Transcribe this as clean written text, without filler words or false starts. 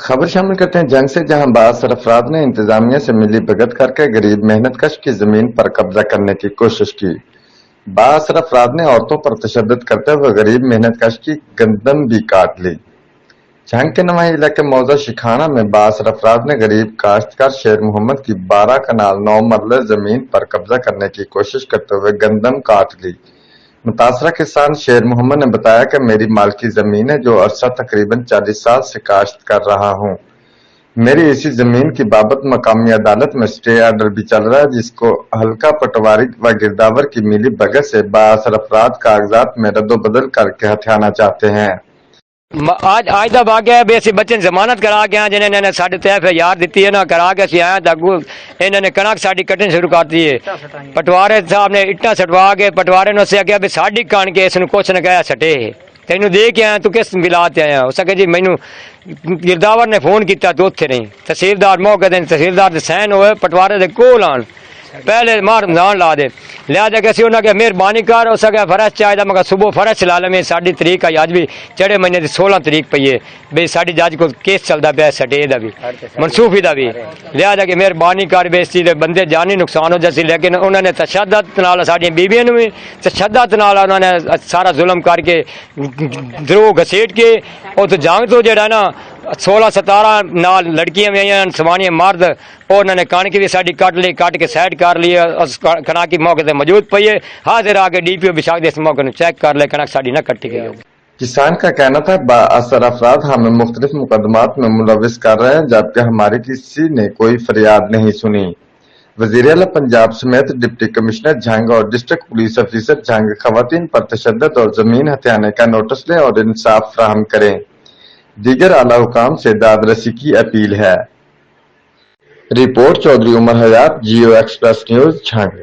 खबर शामिल करते हैं जंग से, जहां बाअसर अफराद ने इंतजामिया से मिली भगत करके गरीब मेहनत कश की जमीन पर कब्जा करने की कोशिश की। बाअसर अफराद ने औरतों पर तशद्दुद करते हुए गरीब मेहनत कश की गर्दन भी काट ली। जंग के नवाही इलाके मौजा शिखाना में बाअसर अफराद ने गरीब काश्तकार शेर मोहम्मद की 12 कनाल 9 मरले जमीन पर कब्जा करने की कोशिश करते हुए गर्दन काट ली। मुतासरा किसान शेर मोहम्मद ने बताया कि मेरी मालकी जमीन है, जो अरसा तकरीबन 40 साल से काश्त कर रहा हूँ। मेरी इसी जमीन की बाबत मकामी अदालत में स्टे ऑर्डर भी चल रहा है, जिसको हल्का पटवारी व गिरदावर की मिली भगत से बाअसर अफराद कागजात में रद्दोबदल करके हथियाना चाहते हैं। आज ਦਾ ਵਾਕਿਆ ਵੀ ਅਸੀਂ ਬੱਚੇ ਨੂੰ ਜ਼ਮਾਨਤ ਕਰਾ ਕੇ ਆ, ਜਿਨ੍ਹਾਂ ਨੇ ਸਾਡੇ ਤੇ FIR ਦਿੱਤੀ ਹੈ ਨਾ, ਕਰਾ ਕੇ ਅਸੀਂ ਆਏ ਤਾਂ ਅੱਗੂ ਇਹਨਾਂ ਨੇ ਕਣਕ ਸਾਡੀ ਕੱਟਣੀ ਸ਼ੁਰੂ ਕਰਤੀ ਹੈ। ਪਟਵਾਰੇ ਸਾਹਿਬ ਨੇ ਇੱਟਾਂ ਸਟਵਾ ਕੇ ਪਟਵਾਰੇ ਨੂੰ ਅਸੀਂ ਕਿਹਾ ਵੀ ਸਾਡੀ ਕਣਕ ਇਸ ਨੂੰ ਕੁਛ ਨਾ ਕਹਿਆ ਛੱਟੇ, ਤੈਨੂੰ ਦੇ ਕੇ ਆਇਆ, ਤੂੰ ਕਿਸ ਮਿਲਾ ਤੇ ਆਇਆ? ਉਸ ਕਹਿੰਦੇ ਜੀ ਮੈਨੂੰ ਗਿਰਦਾਵਰ ਨੇ ਫੋਨ ਕੀਤਾ ਤੂੰ ਉੱਥੇ ਨਹੀਂ। ਤਹਿਸੀਲਦਾਰ ਮੌਕੇ ਤੇ ਤਹਿਸੀਲਦਾਰ ਦੇ ਸਾਈਨ ਹੋਏ, ਪਟਵਾਰੇ ਦੇ ਕੋਲ ਆਣ पहले मार रमजान ला दे लिहाजा कि उन्हें क्या मेहरबानी कर हो सके फरज चाहिए, मगर सुबह फरज चला लवें। साड़ी तरीक आई अज भी चढ़े महीने की 16 तरीक पई है बे साड़ी जज को केस चलता पाया सटे का भी मनसूफी का भी। लिहाजा कि मेहरबानी कर बे इस चीज़ बंदे जानी नुकसान हो जैसी, लेकिन उन्होंने तशद्दुद नाल साड़ी बीबियों ने भी तशद्दुद नाल उन्होंने सारा जुल्म करके द्रोह घसीट के उस जंग तो जड़ा ना 16-17 नाल लड़कियां भी आई, सवानियां मर्द, और उन्होंने कणक भी साड़ी कट ली, कट के साइड कर ली। उस कणक की मौके पर मौजूद पई है, हाजिर आके DPO विशाख इस मौके को चेक कर ले, कणक साड़ी ना कटी गई होगी। किसान का कहना था बाअसर अफराद हमें मुख्तलिफ मुकदमात में मुलविस कर रहे हैं, जबकि हमारी किसी ने कोई फरियाद नहीं सुनी। वजीर आला पंजाब समेत डिप्टी कमिश्नर जंग और डिस्ट्रिक्ट पुलिस ऑफिसर जंग खवातीन पर तशद्दुद और जमीन हथियाने का नोटिस लें और इंसाफ फराहम करें। दीगर आला हुकाम से दादरसी की अपील है। रिपोर्ट चौधरी उमर हयात, जियो एक्सप्रेस न्यूज, जंग।